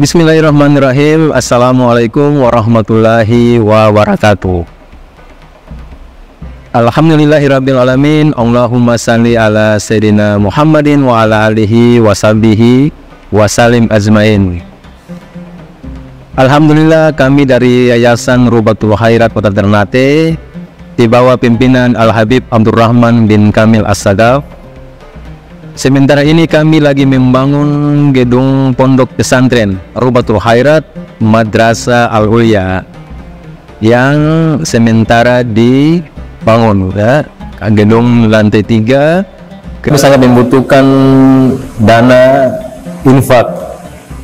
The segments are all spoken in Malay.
Bismillahirrahmanirrahim. Assalamualaikum warahmatullahi wabarakatuh. Alhamdulillahirrabbilalamin. Allahumma salli ala Sayyidina Muhammadin wa ala alihi wa sahbihi wa salim ajmain. Alhamdulillah, kami dari Yayasan Rubatul Khairat Kota Ternate di bawah pimpinan Al-Habib Abdurrahman bin Kamil As-Sadaf. Sementara ini kami lagi membangun gedung pondok pesantren Rubatul Khairat Madrasah Al-Ulya yang sementara dibangun, ya. Gedung lantai 3. Kami sangat membutuhkan dana infak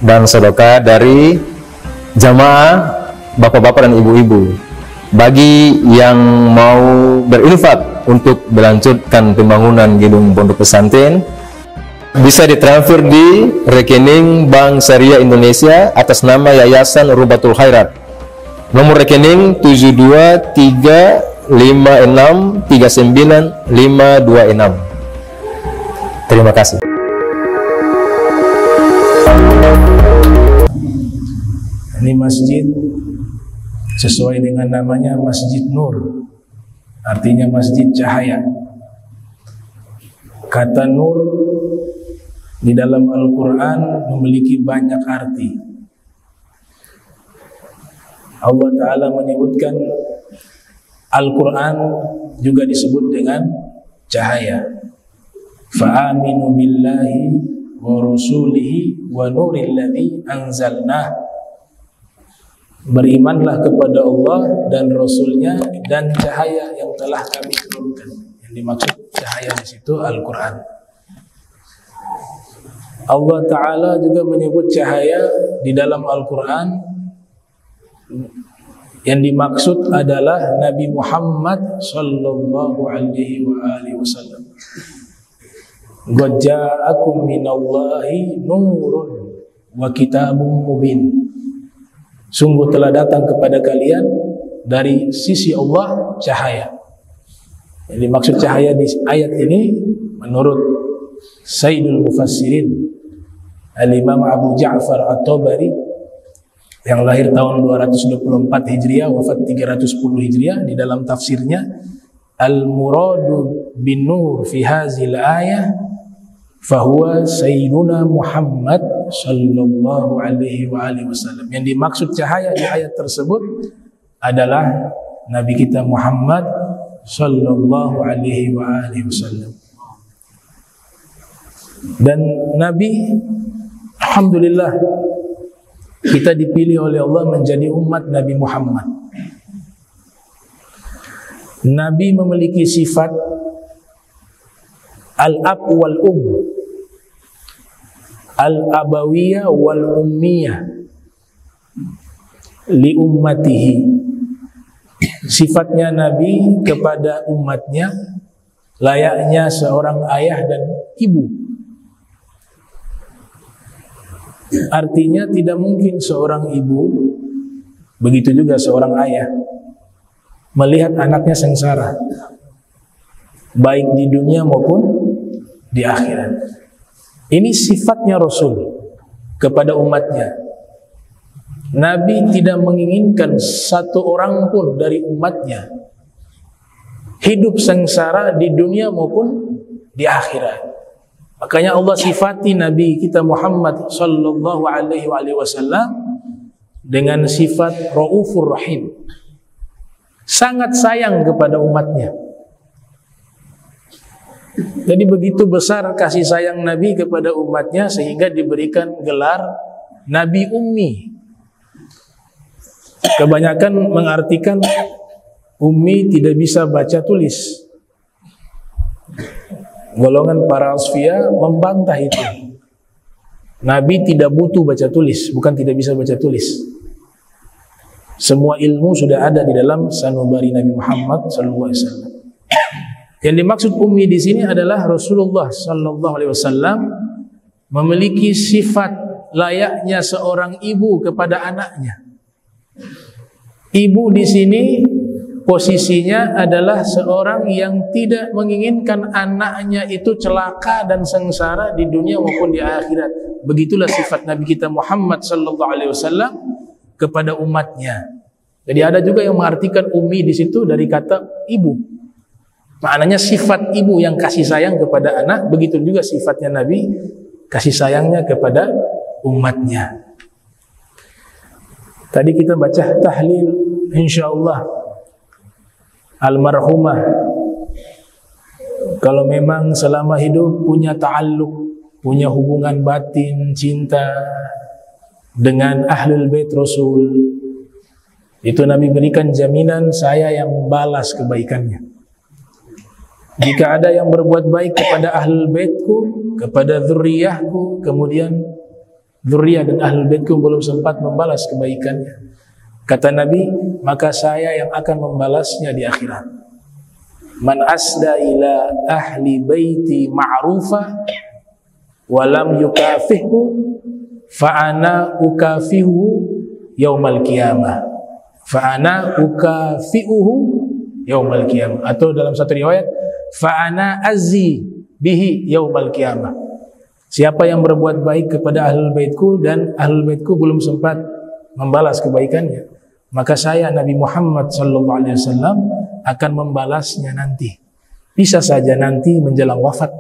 dan sedekah dari jamaah bapak-bapak dan ibu-ibu. Bagi yang mau berinfak untuk melanjutkan pembangunan gedung pondok pesantren, bisa ditransfer di rekening Bank Syariah Indonesia atas nama Yayasan Rubatul Khairat. Nomor rekening 723563956. Terima kasih. Ini masjid sesuai dengan namanya Masjid Nur, artinya masjid cahaya. Kata nur di dalam Al-Quran memiliki banyak arti. Allah Ta'ala menyebutkan Al-Quran juga disebut dengan cahaya. Fa'aminu billahi wa rasulihi wa nuril ladzi anzalna. Berimanlah kepada Allah dan Rasulnya dan cahaya yang telah kami turunkan. Yang dimaksud cahaya di situ Al-Quran. Allah Ta'ala juga menyebut cahaya di dalam Al-Quran. Yang dimaksud adalah Nabi Muhammad sallallahu alaihi wasallam. Qad ja'akum minallahi nurun wa kitabun mubin. Sungguh telah datang kepada kalian dari sisi Allah cahaya. Yang dimaksud cahaya di ayat ini menurut Sayyidul Mufassirin Al-Imam Abu Ja'far At-Tabari yang lahir tahun 224 Hijriah, wafat 310 Hijriah, di dalam tafsirnya, Al-Muradu bin Nur fi hazil ayah fahuwa Sayyiduna Muhammad sallallahu alaihi wasallam. Yang dimaksud cahaya di ayat tersebut adalah Nabi kita Muhammad sallallahu alaihi wasallam. Dan Nabi, alhamdulillah, kita dipilih oleh Allah menjadi umat Nabi Muhammad. Nabi memiliki sifat al-ab wal al-abawiyah wal ummiyah li ummatihi. Sifatnya Nabi kepada umatnya layaknya seorang ayah dan ibu. Artinya tidak mungkin seorang ibu, begitu juga seorang ayah, melihat anaknya sengsara, baik di dunia maupun di akhirat. Ini sifatnya Rasul kepada umatnya. Nabi tidak menginginkan satu orang pun dari umatnya hidup sengsara di dunia maupun di akhirat. Makanya Allah sifati Nabi kita Muhammad sallallahu alaihi wasallam dengan sifat Raufur Rahim. Sangat sayang kepada umatnya. Jadi begitu besar kasih sayang Nabi kepada umatnya sehingga diberikan gelar Nabi Ummi. Kebanyakan mengartikan Ummi tidak bisa baca tulis. Golongan para asfiya membantah itu. Nabi tidak butuh baca tulis, bukan tidak bisa baca tulis. Semua ilmu sudah ada di dalam sanubari Nabi Muhammad sallallahu alaihi wasallam. Yang dimaksud ummi di sini adalah Rasulullah sallallahu alaihi wasallam memiliki sifat layaknya seorang ibu kepada anaknya. Ibu di sini posisinya adalah seorang yang tidak menginginkan anaknya itu celaka dan sengsara di dunia maupun di akhirat. begitulah sifat Nabi kita Muhammad sallallahu alaihi wasallam kepada umatnya. Jadi ada juga yang mengartikan ummi di situ dari kata ibu. Maknanya sifat ibu yang kasih sayang kepada anak, begitu juga sifatnya Nabi kasih sayangnya kepada umatnya. Tadi kita baca tahlil insyaallah almarhumah kalau memang selama hidup punya ta'alluq, punya hubungan batin, cinta dengan ahlul bait Rasul, itu Nabi berikan jaminan saya yang balas kebaikannya. Jika ada yang berbuat baik kepada ahlul baitku, kepada dzurriyyahku, kemudian dzurriyyah dan ahlul baitku belum sempat membalas kebaikannya, kata Nabi, maka saya yang akan membalasnya di akhirat. Man asda ila ahli baiti ma'rufa wa lam yukafihu fa ana ukafihu yaumal qiyamah. Fa ana ukafiuhu yaumal qiyamah. Atau dalam satu riwayat, fa ana azzi bihi yaumal qiyamah. Siapa yang berbuat baik kepada ahlul baitku dan ahlul baitku belum sempat membalas kebaikannya, maka saya Nabi Muhammad sallallahu alaihi wasallam akan membalasnya nanti. Bisa saja nanti menjelang wafat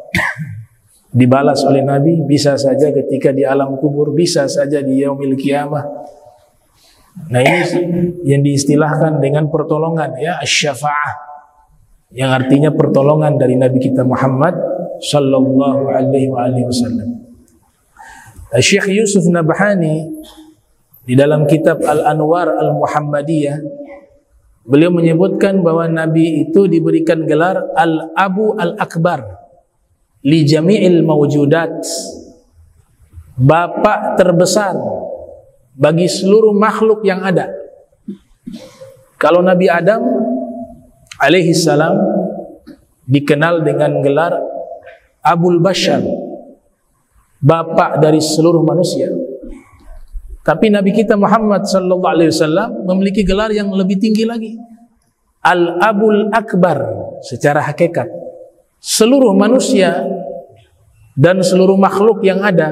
dibalas oleh Nabi, bisa saja ketika di alam kubur, bisa saja di yaumil qiyamah. Nah, ini yang diistilahkan dengan pertolongan, ya, asy-syafa'ah, yang artinya pertolongan dari Nabi kita Muhammad sallallahu alaihi wasallam. Syekh Yusuf Nabhani di dalam kitab Al-Anwar Al-Muhammadiyah, beliau menyebutkan bahwa Nabi itu diberikan gelar Al-Abu Al-Akbar li jami'il mawjudat, bapak terbesar bagi seluruh makhluk yang ada. Kalau Nabi Adam alaihi salam dikenal dengan gelar Abul Bashar, bapak dari seluruh manusia, tapi Nabi kita Muhammad sallallahu alaihi wasallam memiliki gelar yang lebih tinggi lagi, Al-Abul Akbar. Secara hakikat seluruh manusia dan seluruh makhluk yang ada,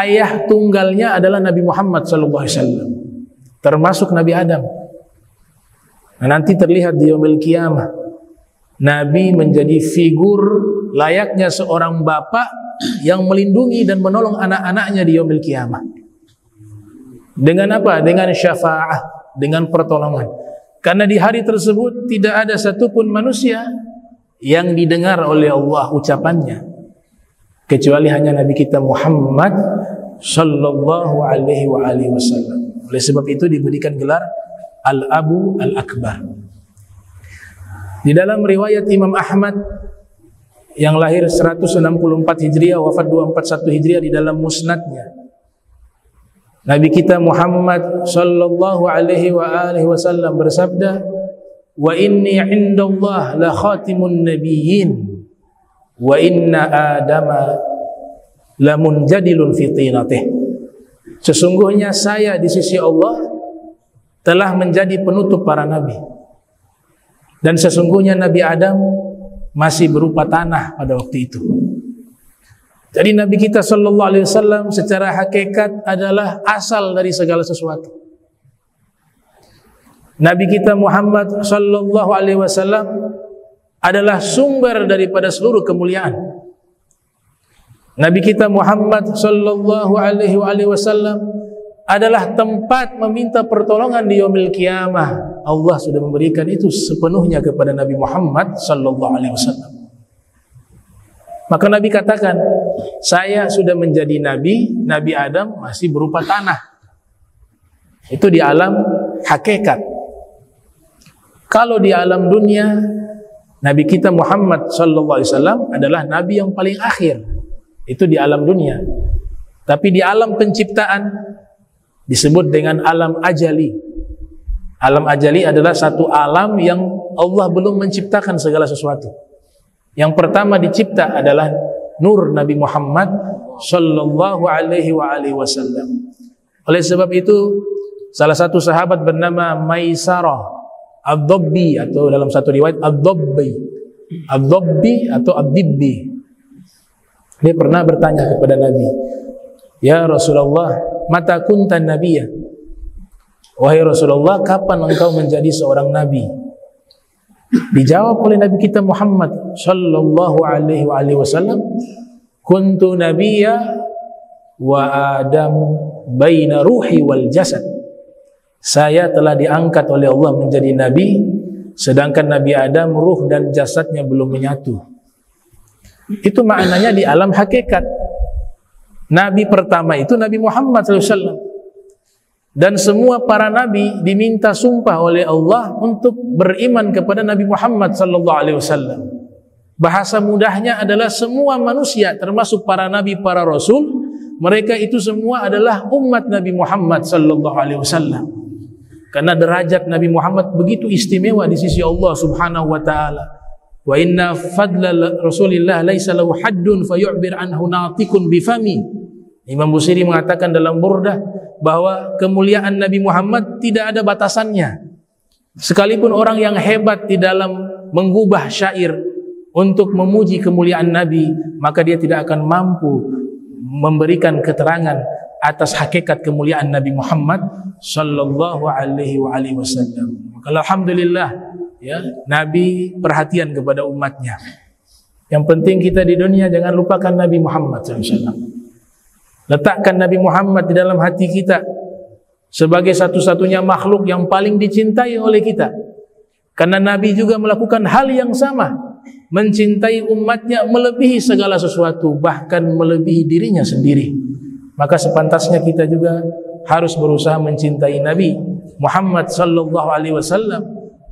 ayah tunggalnya adalah Nabi Muhammad sallallahu alaihi wasallam, termasuk Nabi Adam. Nah, nanti terlihat di yaumil qiyamah, Nabi menjadi figur layaknya seorang bapak yang melindungi dan menolong anak-anaknya di yaumil qiyamah. Dengan apa? Dengan syafa'ah, dengan pertolongan. Karena di hari tersebut tidak ada satupun manusia yang didengar oleh Allah ucapannya, kecuali hanya Nabi kita Muhammad sallallahu alaihi wasallam. Oleh sebab itu diberikan gelar Al-Abu Al-Akbar. Di dalam riwayat Imam Ahmad yang lahir 164 Hijriah, wafat 241 Hijriah, di dalam musnadnya, Nabi kita Muhammad sallallahu alaihi wasallam bersabda, "Wa inni 'indallah la khatimun nabiyyin wa inna Adama la munjadilun fi tinatih." Sesungguhnya saya di sisi Allah telah menjadi penutup para nabi, dan sesungguhnya Nabi Adam masih berupa tanah pada waktu itu. Jadi Nabi kita sallallahu alaihi wasallam secara hakikat adalah asal dari segala sesuatu. Nabi kita Muhammad sallallahu alaihi wasallam adalah sumber daripada seluruh kemuliaan. Nabi kita Muhammad sallallahu alaihi wasallam adalah tempat meminta pertolongan di yaumil qiyamah. Allah sudah memberikan itu sepenuhnya kepada Nabi Muhammad sallallahu alaihi wasallam. Maka Nabi katakan, saya sudah menjadi nabi, Nabi Adam masih berupa tanah. Itu di alam hakikat. Kalau di alam dunia, Nabi kita Muhammad sallallahu alaihi wasallam adalah nabi yang paling akhir. Itu di alam dunia. Tapi di alam penciptaan disebut dengan alam ajali. Alam ajali adalah satu alam yang Allah belum menciptakan segala sesuatu. Yang pertama dicipta adalah nur Nabi Muhammad sallallahu alaihi wasallam. Oleh sebab itu, salah satu sahabat bernama Maisarah Ad-Dabbi, atau dalam satu riwayat Ad-Dabbi atau Ad-Dibbi, dia pernah bertanya kepada Nabi, "Ya Rasulullah, mata kunta nabiyya?" Wahai Rasulullah, kapan engkau menjadi seorang nabi? Dijawab oleh Nabi kita Muhammad sallallahu alaihi wasallam, "Kuntu nabiyya wa Adam baina ruhi wal jasad." Saya telah diangkat oleh Allah menjadi nabi, sedangkan Nabi Adam ruh dan jasadnya belum menyatu. Itu maknanya di alam hakikat. Nabi pertama itu Nabi Muhammad SAW. Dan semua para nabi diminta sumpah oleh Allah untuk beriman kepada Nabi Muhammad SAW. Bahasa mudahnya adalah semua manusia, termasuk para nabi, para rasul, mereka itu semua adalah umat Nabi Muhammad SAW. Karena derajat Nabi Muhammad begitu istimewa di sisi Allah Subhanahu wa taala. Wa inna fadla Rasulillah laisa lahu haddun fayu'bir anhu natikun bifami. Imam Busiri mengatakan dalam Burdah bahwa kemuliaan Nabi Muhammad tidak ada batasannya. Sekalipun orang yang hebat di dalam mengubah syair untuk memuji kemuliaan Nabi, maka dia tidak akan mampu memberikan keterangan atas hakikat kemuliaan Nabi Muhammad sallallahu alaihi wasallam. Maka alhamdulillah, ya, Nabi perhatian kepada umatnya. Yang penting kita di dunia jangan lupakan Nabi Muhammad SAW. Letakkan Nabi Muhammad di dalam hati kita sebagai satu-satunya makhluk yang paling dicintai oleh kita. Karena Nabi juga melakukan hal yang sama, mencintai umatnya melebihi segala sesuatu, bahkan melebihi dirinya sendiri. Maka sepantasnya kita juga harus berusaha mencintai Nabi Muhammad sallallahu alaihi wasallam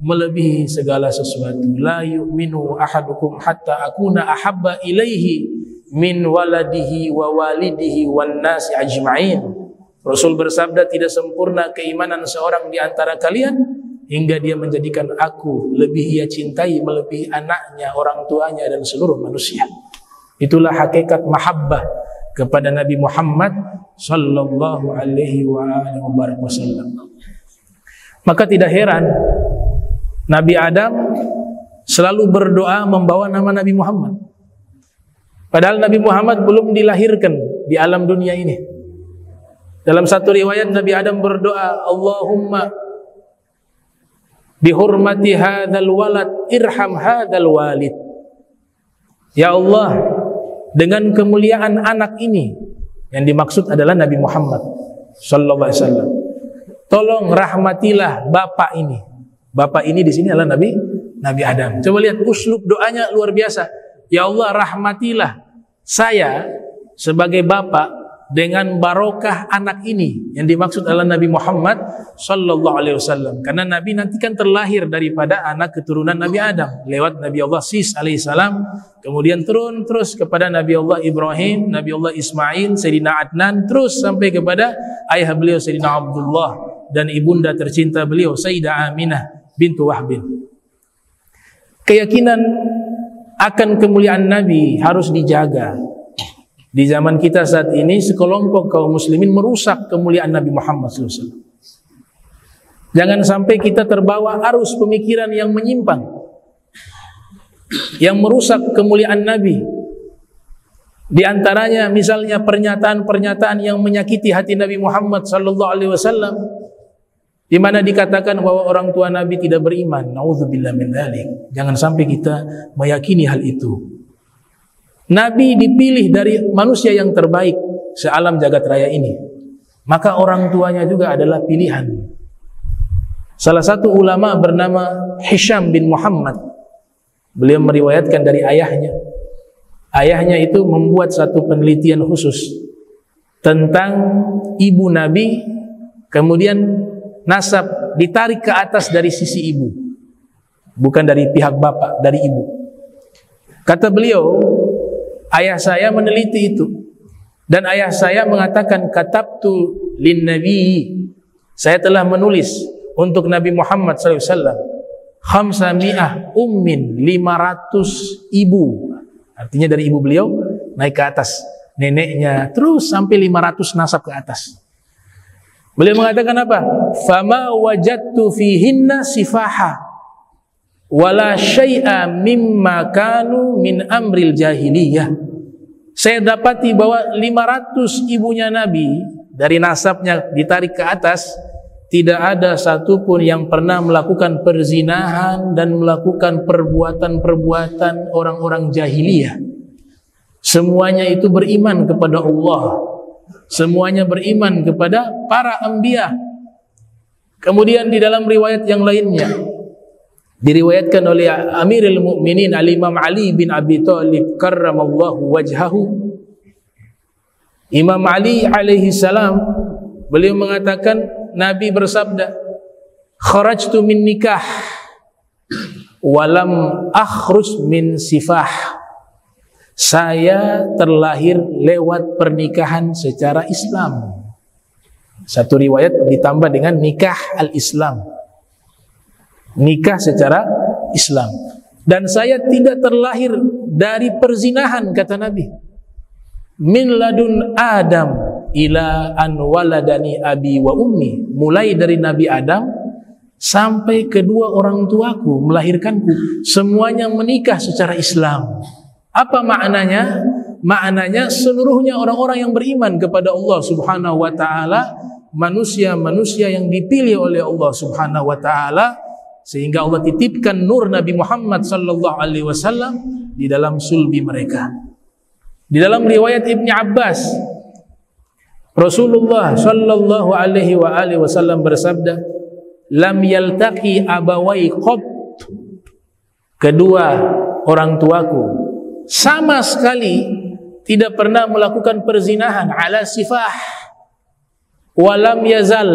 melebihi segala sesuatu. La yu'minu ahadukum hatta akuna ahabba ilaihi min waladihi wa walidihi wan nasi ajma'in. Rasul bersabda, tidak sempurna keimanan seorang di antara kalian hingga dia menjadikan aku lebih ia cintai melebihi anaknya, orang tuanya dan seluruh manusia. Itulah hakikat mahabbah kepada Nabi Muhammad sallallahu alaihi wasallam. Maka tidak heran Nabi Adam selalu berdoa membawa nama Nabi Muhammad. Padahal Nabi Muhammad belum dilahirkan di alam dunia ini. Dalam satu riwayat Nabi Adam berdoa, Allahumma bihurmati hadzal walad irham hadzal walid. Ya Allah, dengan kemuliaan anak ini, yang dimaksud adalah Nabi Muhammad sallallahu alaihi wasallam, tolong rahmatilah bapak ini. Bapak ini di sini adalah Nabi Adam. Coba lihat uslub doanya luar biasa. Ya Allah, rahmatilah saya sebagai bapak dengan barokah anak ini, yang dimaksud adalah Nabi Muhammad sallallahu alaihi wasallam. Karena Nabi nanti kan terlahir daripada anak keturunan Nabi Adam lewat Nabi Allah Sis alaihi salam, kemudian turun terus kepada Nabi Allah Ibrahim, Nabi Allah Ismail, Sayyidina Adnan, terus sampai kepada ayah beliau Sayyidina Abdullah dan ibunda tercinta beliau Sayyidah Aminah bintu Wahbin. Keyakinan akan kemuliaan Nabi harus dijaga. Di zaman kita saat ini, sekelompok kaum muslimin merusak kemuliaan Nabi Muhammad SAW. Jangan sampai kita terbawa arus pemikiran yang menyimpang, yang merusak kemuliaan Nabi. Di antaranya misalnya pernyataan-pernyataan yang menyakiti hati Nabi Muhammad SAW, di mana dikatakan bahwa orang tua Nabi tidak beriman. Nauzubillah min dzalik. Jangan sampai kita meyakini hal itu. Nabi dipilih dari manusia yang terbaik sealam jagat raya ini. Maka orang tuanya juga adalah pilihan. Salah satu ulama bernama Hisham bin Muhammad. Beliau meriwayatkan dari ayahnya. Ayahnya itu membuat satu penelitian khusus tentang ibu Nabi, kemudian nasab ditarik ke atas dari sisi ibu, bukan dari pihak bapak, dari ibu. Kata beliau, ayah saya meneliti itu, dan ayah saya mengatakan, katabtu lin nabi, saya telah menulis untuk Nabi Muhammad SAW, khamsami'ah ummin, 500 ibu. Artinya dari ibu beliau naik ke atas, neneknya, terus sampai 500 nasab ke atas. Beliau mengatakan apa? Fama wajadtu fihinna sifaha wala syai'a mimma kanu min amril jahiliyah. saya dapati bahwa 500 ibunya Nabi dari nasabnya ditarik ke atas, tidak ada satupun yang pernah melakukan perzinahan dan melakukan perbuatan-perbuatan orang-orang jahiliyah. Semuanya itu beriman kepada Allah, semuanya beriman kepada para anbiya. Kemudian di dalam riwayat yang lainnya diriwayatkan oleh Amirul Mukminin Al-Imam Ali bin Abi Thalib karramallahu wajhahu, Imam Ali alaihi salam, beliau mengatakan, Nabi bersabda, kharajtu min nikah walam akhruj min sifah. Saya terlahir lewat pernikahan secara Islam. Satu riwayat ditambah dengan nikah al-Islam, nikah secara Islam. Dan saya tidak terlahir dari perzinahan, kata Nabi. Min ladun Adam ila an waladani abi wa ummi. Mulai dari Nabi Adam sampai kedua orang tuaku melahirkanku, semuanya menikah secara Islam. Apa maknanya? Maknanya seluruhnya orang-orang yang beriman kepada Allah Subhanahu wa taala, manusia-manusia yang dipilih oleh Allah Subhanahu wa taala, sehingga Allah titipkan nur Nabi Muhammad sallallahu alaihi wasallam di dalam sulbi mereka. Di dalam riwayat Ibni Abbas, Rasulullah sallallahu alaihi wasallam bersabda, lam yaltaqi abawai qat, kedua orang tuaku sama sekali tidak pernah melakukan perzinahan ala sifah, walam yazal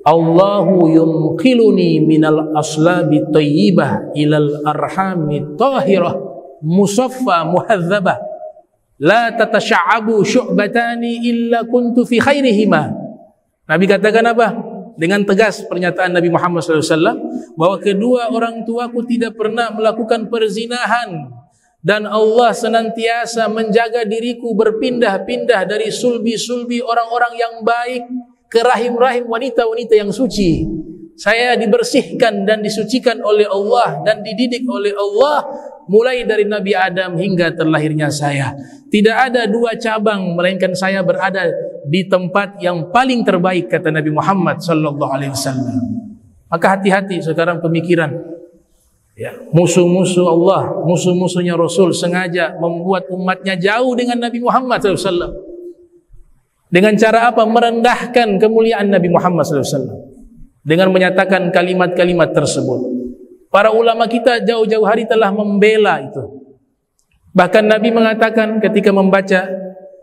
Allahu yunqiluni minal aslabi tayyibah ilal arhami tahirah musaffa muhadzabah la tatasha'abu syu'batani illa kuntu fi khairihima. Nabi katakan apa? Dengan tegas pernyataan Nabi Muhammad SAW bahwa kedua orang tuaku tidak pernah melakukan perzinahan, dan Allah senantiasa menjaga diriku berpindah-pindah dari sulbi-sulbi orang-orang yang baik ke rahim-rahim wanita-wanita yang suci. Saya dibersihkan dan disucikan oleh Allah dan dididik oleh Allah mulai dari Nabi Adam hingga terlahirnya saya. Tidak ada dua cabang melainkan saya berada di tempat yang paling terbaik, kata Nabi Muhammad sallallahu alaihi wasallam. Maka hati-hati sekarang pemikiran, ya, musuh-musuh Allah, musuh-musuhnya Rasul sengaja membuat umatnya jauh dengan Nabi Muhammad SAW. Dengan cara apa? Merendahkan kemuliaan Nabi Muhammad SAW dengan menyatakan kalimat-kalimat tersebut. Para ulama kita jauh-jauh hari telah membela itu. Bahkan Nabi mengatakan ketika membaca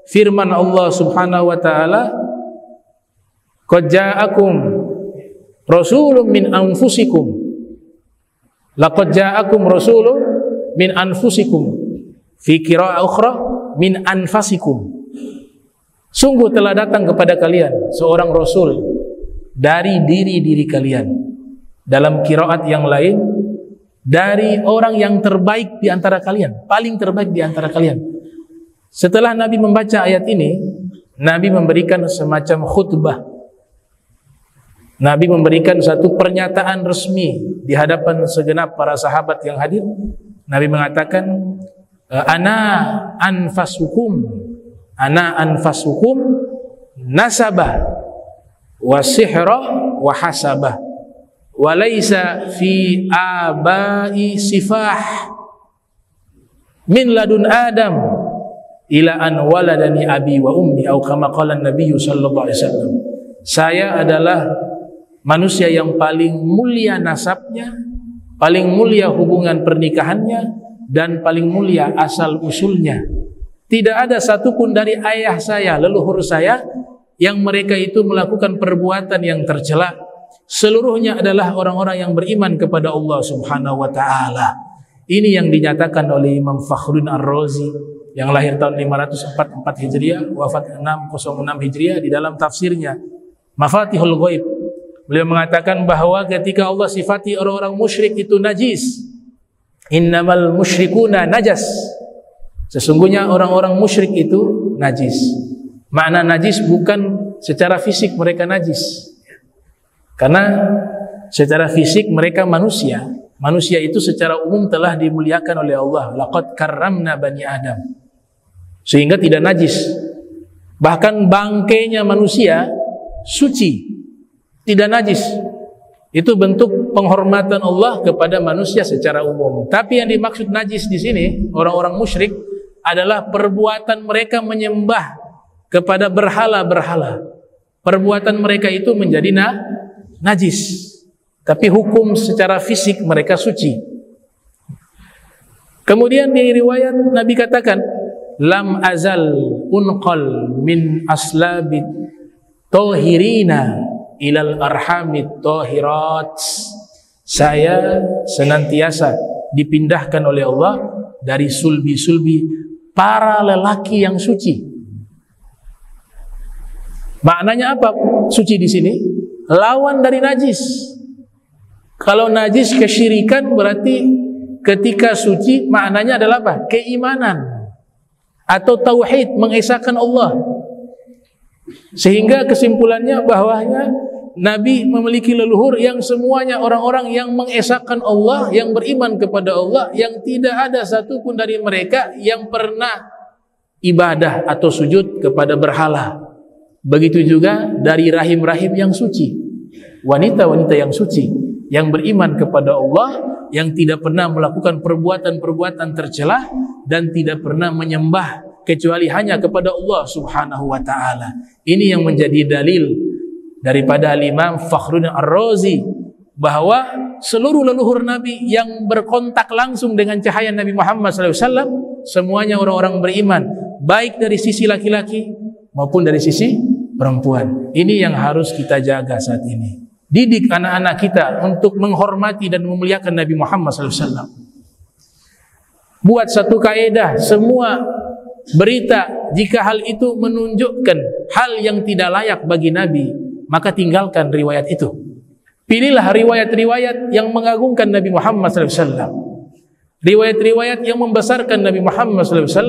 firman Allah Subhanahu wa taala, qad ja'akum rasulun min anfusikum, laqad ja'akum rasulun min anfusikum, fi qira'ah ukhra min anfasikum. Sungguh telah datang kepada kalian seorang rasul dari diri-diri kalian. Dalam qiraat yang lain, dari orang yang terbaik di antara kalian, paling terbaik di antara kalian. Setelah Nabi membaca ayat ini, Nabi memberikan semacam khutbah. Nabi memberikan satu pernyataan resmi di hadapan segenap para sahabat yang hadir. Nabi mengatakan, ana anfasukum nasabah wa sihra wa hasabah wa laisa fi abai sifah min ladun Adam ila an waladani abi wa ummi, atau kama qala Nabi sallallahu alaihi wasallam. Saya adalah manusia yang paling mulia nasabnya, paling mulia hubungan pernikahannya, dan paling mulia asal usulnya. Tidak ada satupun dari ayah saya, leluhur saya, yang mereka itu melakukan perbuatan yang tercela. Seluruhnya adalah orang-orang yang beriman kepada Allah Subhanahu wa taala. Ini yang dinyatakan oleh Imam Fakhruddin Ar-Razi yang lahir tahun 544 Hijriah, wafat 606 Hijriah, di dalam tafsirnya Mafatihul Ghaib. Beliau mengatakan bahwa ketika Allah sifati orang-orang musyrik itu najis, innamal musyrikuna najas, sesungguhnya orang-orang musyrik itu najis. Makna najis bukan secara fisik mereka najis, karena secara fisik mereka manusia. Manusia itu secara umum telah dimuliakan oleh Allah. Laqad karramna bani Adam. sehingga tidak najis. Bahkan bangkainya manusia suci, tidak najis. Itu bentuk penghormatan Allah kepada manusia secara umum. Tapi yang dimaksud najis di sini orang-orang musyrik adalah perbuatan mereka menyembah kepada berhala-berhala. Perbuatan mereka itu menjadi najis. Tapi hukum secara fisik mereka suci. Kemudian di riwayat Nabi katakan, lam azal unqal min aslabit tahirina ilal arhamit tahirat. Saya senantiasa dipindahkan oleh Allah dari sulbi-sulbi para lelaki yang suci. Maknanya apa suci di sini? Lawan dari najis. Kalau najis kesyirikan, berarti ketika suci maknanya adalah apa? Keimanan atau tauhid, mengesahkan Allah. Sehingga kesimpulannya bahwanya Nabi memiliki leluhur yang semuanya orang-orang yang mengesahkan Allah, yang beriman kepada Allah, yang tidak ada satupun dari mereka yang pernah ibadah atau sujud kepada berhala. Begitu juga dari rahim-rahim yang suci, wanita-wanita yang suci, yang beriman kepada Allah, yang tidak pernah melakukan perbuatan-perbuatan tercela dan tidak pernah menyembah kecuali hanya kepada Allah Subhanahu wa taala. Ini yang menjadi dalil daripada Imam Fakhruddin Ar-Razi bahwa seluruh leluhur Nabi yang berkontak langsung dengan cahaya Nabi Muhammad SAW semuanya orang-orang beriman, baik dari sisi laki-laki maupun dari sisi perempuan. Ini yang harus kita jaga saat ini. Didik anak-anak kita untuk menghormati dan memuliakan Nabi Muhammad SAW. Buat satu kaedah, semua berita jika hal itu menunjukkan hal yang tidak layak bagi Nabi, maka tinggalkan riwayat itu. Pilihlah riwayat-riwayat yang mengagungkan Nabi Muhammad SAW, riwayat-riwayat yang membesarkan Nabi Muhammad SAW,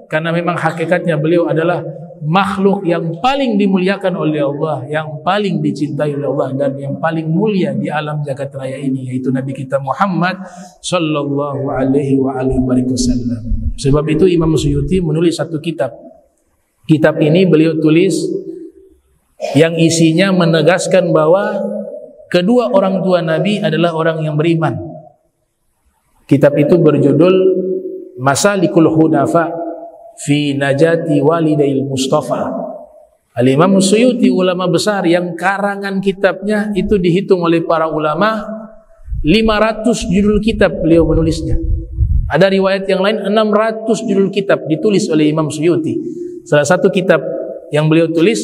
karena memang hakikatnya beliau adalah makhluk yang paling dimuliakan oleh Allah, yang paling dicintai oleh Allah, dan yang paling mulia di alam jagat raya ini, yaitu Nabi kita Muhammad sallallahu alaihi wasallam. Sebab itu Imam Suyuti menulis satu kitab. Kitab ini beliau tulis yang isinya menegaskan bahwa kedua orang tua Nabi adalah orang yang beriman. Kitab itu berjudul Masalikul Hunafa fi najati walidail Mustafa. Al-Imam Suyuti, ulama besar yang karangan kitabnya itu dihitung oleh para ulama 500 judul kitab beliau menulisnya. Ada riwayat yang lain 600 judul kitab ditulis oleh Imam Suyuti. Salah satu kitab yang beliau tulis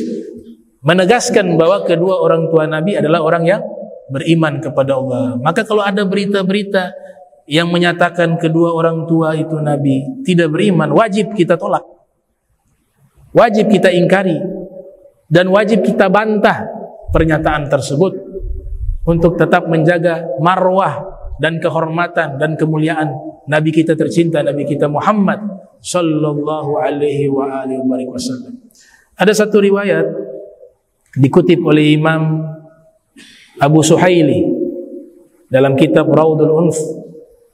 menegaskan bahwa kedua orang tua Nabi adalah orang yang beriman kepada Allah. Maka kalau ada berita-berita yang menyatakan kedua orang tua itu Nabi tidak beriman, wajib kita tolak, wajib kita ingkari, dan wajib kita bantah pernyataan tersebut untuk tetap menjaga marwah dan kehormatan dan kemuliaan Nabi kita tercinta, Nabi kita Muhammad sallallahu alaihi wasallam. Ada satu riwayat dikutip oleh Imam Abu Suhaili dalam kitab Raudul Unf,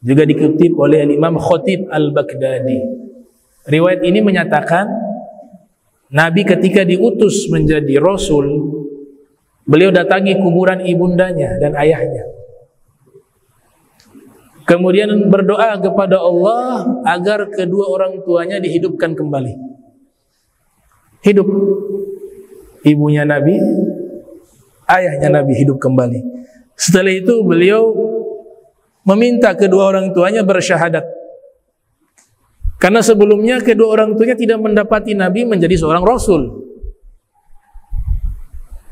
juga dikutip oleh Imam Khatib Al-Baghdadi. Riwayat ini menyatakan Nabi ketika diutus menjadi Rasul, beliau datangi kuburan ibundanya dan ayahnya, kemudian berdoa kepada Allah agar kedua orang tuanya dihidupkan kembali. Hidup ibunya Nabi, ayahnya Nabi hidup kembali. Setelah itu beliau meminta kedua orang tuanya bersyahadat, karena sebelumnya kedua orang tuanya tidak mendapati Nabi menjadi seorang Rasul.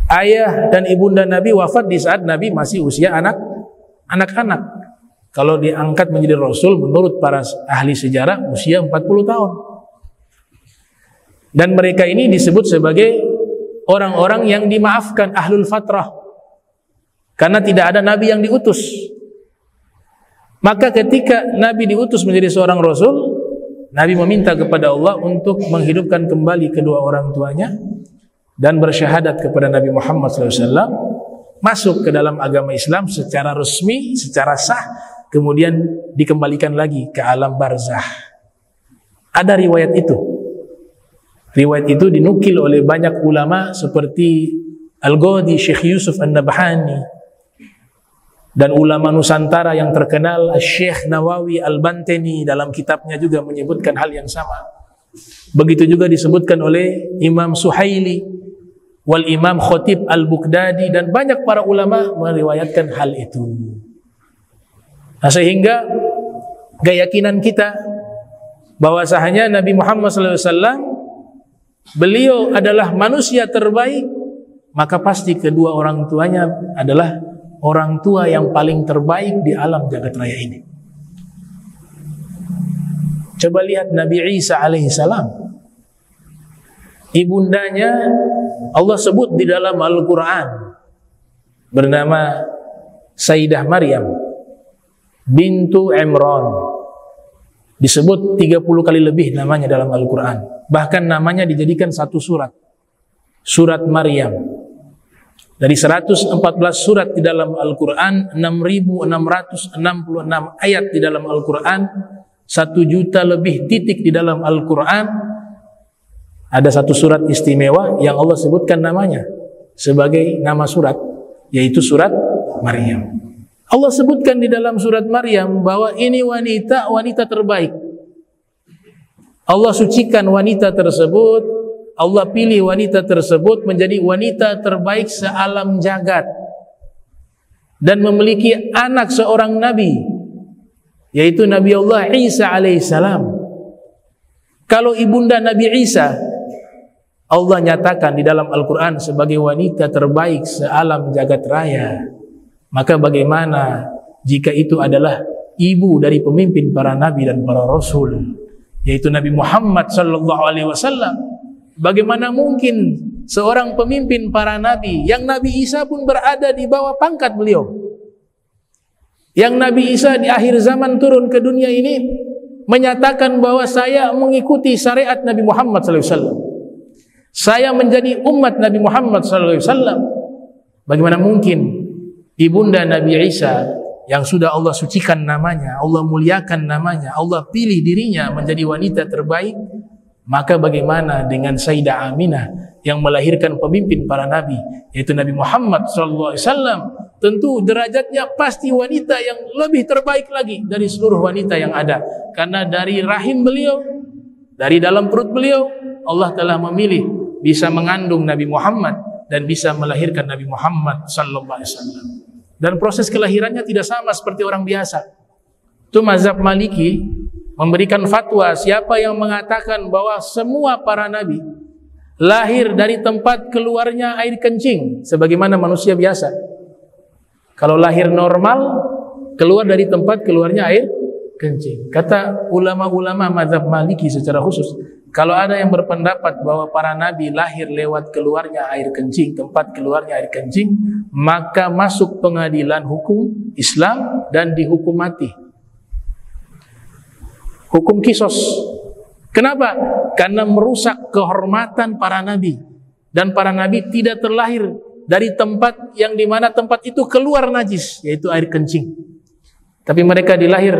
Ayah dan ibunda Nabi wafat di saat Nabi masih usia anak-anak. Kalau diangkat menjadi Rasul menurut para ahli sejarah usia 40 tahun. Dan mereka ini disebut sebagai orang-orang yang dimaafkan, ahlul fatrah, karena tidak ada Nabi yang diutus. Maka ketika Nabi diutus menjadi seorang Rasul, Nabi meminta kepada Allah untuk menghidupkan kembali kedua orang tuanya dan bersyahadat kepada Nabi Muhammad SAW, masuk ke dalam agama Islam secara resmi, secara sah, kemudian dikembalikan lagi ke alam barzah. Ada riwayat itu. Riwayat itu dinukil oleh banyak ulama seperti Al-Ghadi, Syekh Yusuf An-Nabhani, dan ulama Nusantara yang terkenal Syekh Nawawi Al-Bantani dalam kitabnya juga menyebutkan hal yang sama. Begitu juga disebutkan oleh Imam Suhaili wal Imam Khatib Al-Bughdadi, dan banyak para ulama meriwayatkan hal itu. Nah, sehingga keyakinan kita bahwasanya Nabi Muhammad SAW beliau adalah manusia terbaik, maka pasti kedua orang tuanya adalah orang tua yang paling terbaik di alam jagat raya ini. Coba lihat Nabi Isa alaihissalam. Ibundanya Allah sebut di dalam Al-Quran bernama Sayyidah Maryam bintu Imran. Disebut 30 kali lebih namanya dalam Al-Quran. Bahkan namanya dijadikan satu surat, surat Maryam. Dari 114 surat di dalam Al-Quran, 6.666 ayat di dalam Al-Quran, 1 juta lebih titik di dalam Al-Quran. Ada satu surat istimewa yang Allah sebutkan namanya sebagai nama surat, yaitu surat Maryam. Allah sebutkan di dalam surat Maryam bahwa ini wanita terbaik. Allah sucikan wanita tersebut, Allah pilih wanita tersebut menjadi wanita terbaik sealam jagat, dan memiliki anak seorang nabi, yaitu Nabi Allah Isa alaihissalam. Kalau ibunda Nabi Isa, Allah nyatakan di dalam Al-Quran sebagai wanita terbaik sealam jagat raya, maka bagaimana jika itu adalah ibu dari pemimpin para nabi dan para rasul, yaitu Nabi Muhammad sallallahu alaihi wasallam? Bagaimana mungkin seorang pemimpin para nabi, yang Nabi Isa pun berada di bawah pangkat beliau, yang Nabi Isa di akhir zaman turun ke dunia ini menyatakan bahwa saya mengikuti syariat Nabi Muhammad sallallahu alaihi wasallam, saya menjadi umat Nabi Muhammad sallallahu alaihi wasallam. Bagaimana mungkin ibunda Nabi Isa yang sudah Allah sucikan namanya, Allah muliakan namanya, Allah pilih dirinya menjadi wanita terbaik, maka bagaimana dengan Sayyidah Aminah yang melahirkan pemimpin para nabi, yaitu Nabi Muhammad sallallahu alaihi wasallam? Tentu derajatnya pasti wanita yang lebih terbaik lagi dari seluruh wanita yang ada, karena dari rahim beliau, dari dalam perut beliau, Allah telah memilih bisa mengandung Nabi Muhammad dan bisa melahirkan Nabi Muhammad sallallahu alaihi wasallam. Dan proses kelahirannya tidak sama seperti orang biasa. Itu mazhab Maliki memberikan fatwa, siapa yang mengatakan bahwa semua para nabi lahir dari tempat keluarnya air kencing sebagaimana manusia biasa. Kalau lahir normal, keluar dari tempat keluarnya air kencing. Kata ulama-ulama mazhab Maliki secara khusus, kalau ada yang berpendapat bahwa para nabi lahir lewat keluarnya air kencing, tempat keluarnya air kencing, maka masuk pengadilan hukum Islam dan dihukum mati. Hukum kisos. Kenapa? Karena merusak kehormatan para nabi. Dan para nabi tidak terlahir dari tempat yang dimana tempat itu keluar najis, yaitu air kencing. Tapi mereka dilahir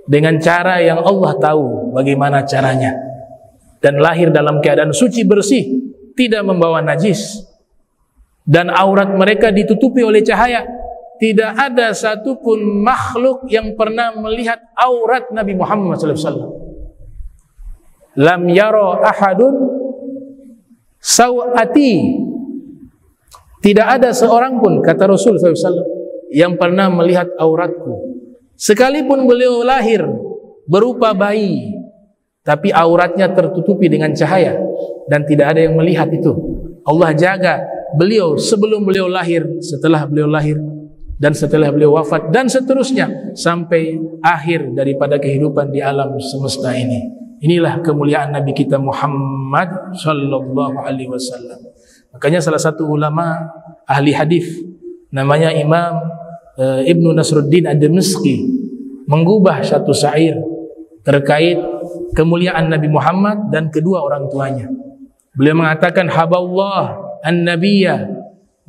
dengan cara yang Allah tahu bagaimana caranya, dan lahir dalam keadaan suci bersih, tidak membawa najis, dan aurat mereka ditutupi oleh cahaya. Tidak ada satupun makhluk yang pernah melihat aurat Nabi Muhammad SAW. Lam yaro ahadun sawati. Tidak ada seorang pun, kata Rasul SAW, yang pernah melihat auratku. Sekalipun beliau lahir berupa bayi, tapi auratnya tertutupi dengan cahaya dan tidak ada yang melihat itu. Allah jaga beliau sebelum beliau lahir, setelah beliau lahir, dan setelah beliau wafat, dan seterusnya sampai akhir daripada kehidupan di alam semesta ini. Inilah kemuliaan Nabi kita Muhammad sallallahu alaihi wasallam. Makanya salah satu ulama ahli hadis namanya Imam Ibnu Nasruddin Ad-Dimashqi menggubah satu syair terkait kemuliaan Nabi Muhammad dan kedua orang tuanya. Beliau mengatakan, haballah an-nabiyya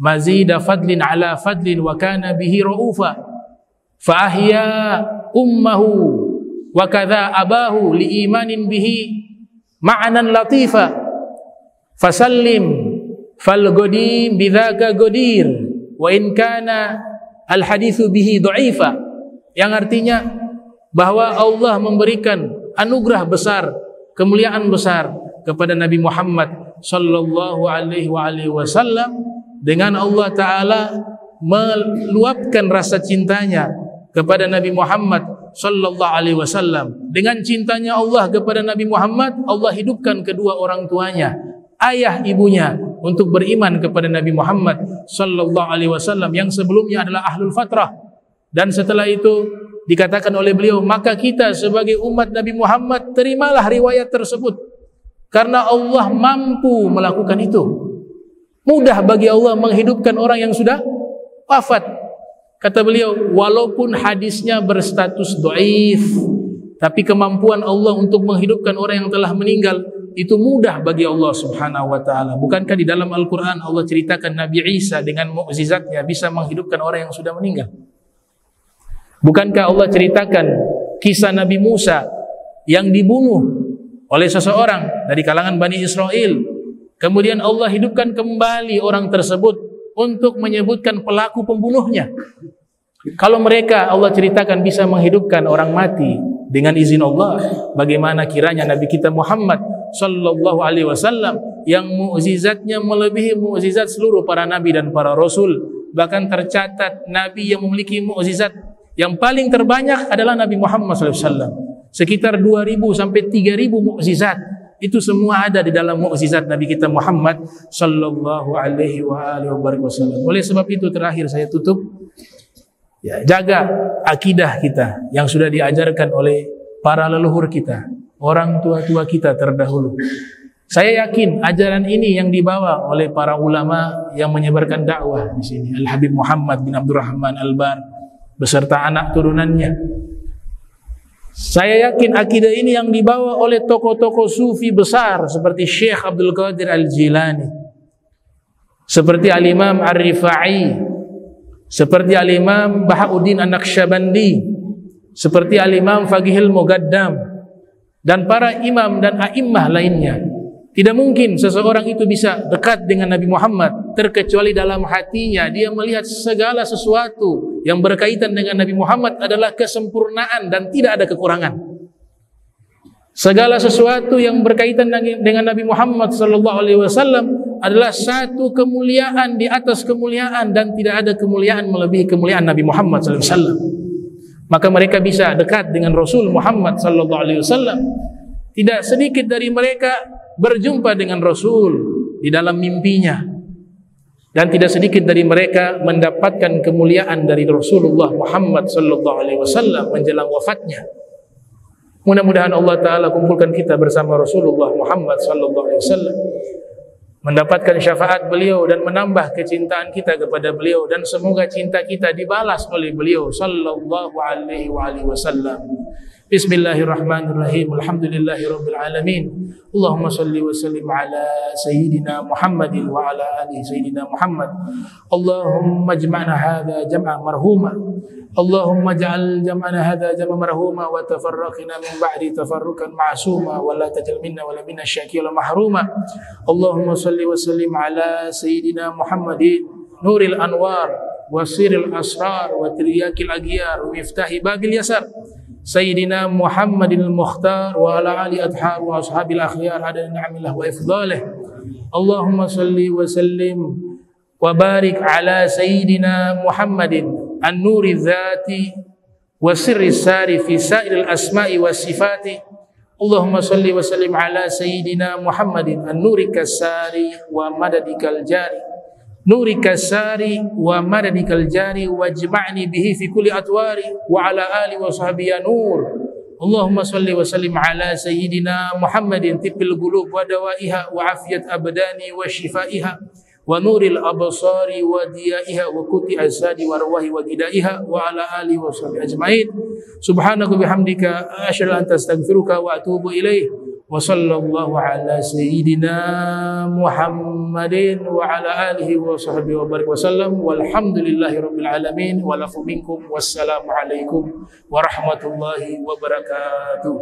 mazida fadlin ala fadlin wa kana bihi ra'ufa fa ahya ummahu wa kadza abahu li imanin bihi ma'nan latifa fasallim falgodim bidzaka godir wa in kana al haditsu bihi dha'ifa, yang artinya bahwa Allah memberikan anugerah besar, kemuliaan besar kepada Nabi Muhammad sallallahu alaihi wasallam, dengan Allah taala meluapkan rasa cintanya kepada Nabi Muhammad sallallahu alaihi wasallam. Dengan cintanya Allah kepada Nabi Muhammad, Allah hidupkan kedua orang tuanya, ayah ibunya, untuk beriman kepada Nabi Muhammad sallallahu alaihi wasallam yang sebelumnya adalah ahlul fatrah. Dan setelah itu dikatakan oleh beliau, maka kita sebagai umat Nabi Muhammad terimalah riwayat tersebut, karena Allah mampu melakukan itu. Mudah bagi Allah menghidupkan orang yang sudah wafat. Kata beliau, walaupun hadisnya berstatus dhaif, tapi kemampuan Allah untuk menghidupkan orang yang telah meninggal itu mudah bagi Allah subhanahu wa ta'ala. Bukankah di dalam Al-Quran Allah ceritakan Nabi Isa dengan mukjizatnya bisa menghidupkan orang yang sudah meninggal? Bukankah Allah ceritakan kisah Nabi Musa yang dibunuh oleh seseorang dari kalangan Bani Israel, kemudian Allah hidupkan kembali orang tersebut untuk menyebutkan pelaku pembunuhnya? Kalau mereka Allah ceritakan bisa menghidupkan orang mati dengan izin Allah, bagaimana kiranya Nabi kita Muhammad sallallahu alaihi wasallam yang mukjizatnya melebihi mukjizat seluruh para nabi dan para rasul. Bahkan tercatat nabi yang memiliki mukjizat yang paling terbanyak adalah Nabi Muhammad sallallahu alaihi wasallam. Sekitar 2000 sampai 3000 mukjizat. Itu semua ada di dalam mukjizat Nabi kita Muhammad sallallahu alaihi wasallam. Oleh sebab itu terakhir saya tutup, ya, jaga akidah kita yang sudah diajarkan oleh para leluhur kita, orang tua-tua kita terdahulu. Saya yakin ajaran ini yang dibawa oleh para ulama yang menyebarkan dakwah di sini, Al Habib Muhammad bin Abdurrahman Al-Bar beserta anak turunannya. Saya yakin akidah ini yang dibawa oleh tokoh-tokoh sufi besar seperti Syekh Abdul Qadir Al-Jilani, seperti Al-Imam Ar-Rifai, seperti Al-Imam Bahauddin An-Naqsyabandi, seperti Al-Imam Faqihil Mugaddam, dan para imam dan a'immah lainnya. Tidak mungkin seseorang itu bisa dekat dengan Nabi Muhammad terkecuali dalam hatinya dia melihat segala sesuatu yang berkaitan dengan Nabi Muhammad adalah kesempurnaan dan tidak ada kekurangan. Segala sesuatu yang berkaitan dengan Nabi Muhammad sallallahu alaihi wasallam adalah satu kemuliaan di atas kemuliaan, dan tidak ada kemuliaan melebihi kemuliaan Nabi Muhammad sallallahu alaihi wasallam. Maka mereka bisa dekat dengan Rasul Muhammad sallallahu alaihi wasallam. Tidak sedikit dari mereka berjumpa dengan Rasul di dalam mimpinya, dan tidak sedikit dari mereka mendapatkan kemuliaan dari Rasulullah Muhammad sallallahu alaihi wasallam menjelang wafatnya. Mudah-mudahan Allah taala kumpulkan kita bersama Rasulullah Muhammad sallallahu alaihi wasallam, mendapatkan syafaat beliau dan menambah kecintaan kita kepada beliau, dan semoga cinta kita dibalas oleh beliau sallallahu alaihi wasallam. Bismillahirrahmanirrahim. Alhamdulillahirabbil alamin. Allahumma shalli wa sallim ala sayyidina Muhammadin wa ala ali sayyidina Muhammad. Allahumma ijma'na hadha jam'an marhuma. Allahumma ij'al jam'ana hadha jam'an marhuma wa tafarraqna min ba'di tafarruqan ma'suma wa la tajal minna wa la minna syakila mahruma. Allahumma shalli wa sallim ala sayyidina Muhammadin nuril anwar wa siril asrar wa tiryakil aghyar wa miftahi babil yasar. Sayyidina Muhammadil Mukhtar wa ala ali adhar wa ashabil akhyar ada ni'amillah wa ifdalih. Allahumma salli wa sallim wa barik ala Sayyidina Muhammadin an-nuri dhati wa sirri sari fi sa'iril asma'i wa sifati. Allahumma salli wa sallim ala Sayyidina Muhammadin an-nuri kasari wa madadikal jari, nuri kasari wa madadikal jari wajma'ni bihi fi kulli atwari wa ala ali wa sahbihi nur. Allahumma salli wa sallim ala Sayyidina Muhammadin tibbil qulub wa dawaiha wa afiyat abdani wa shifaiha wa nuril absari wa diyaiha wa kuti asadi wa arwahi wa gidaiha wa ala ali wa sahbihi ajmain. Subhanaka bihamdika asyhadu an astaghfiruka wa atubu ilaih. Wa sallallahu ala sayyidina Muhammadin wa ala alihi wa sahbihi wa barik wa sallam walhamdulillahi rabbil alamin wa lafu minkum wassalamu alaikum warahmatullahi wabarakatuh.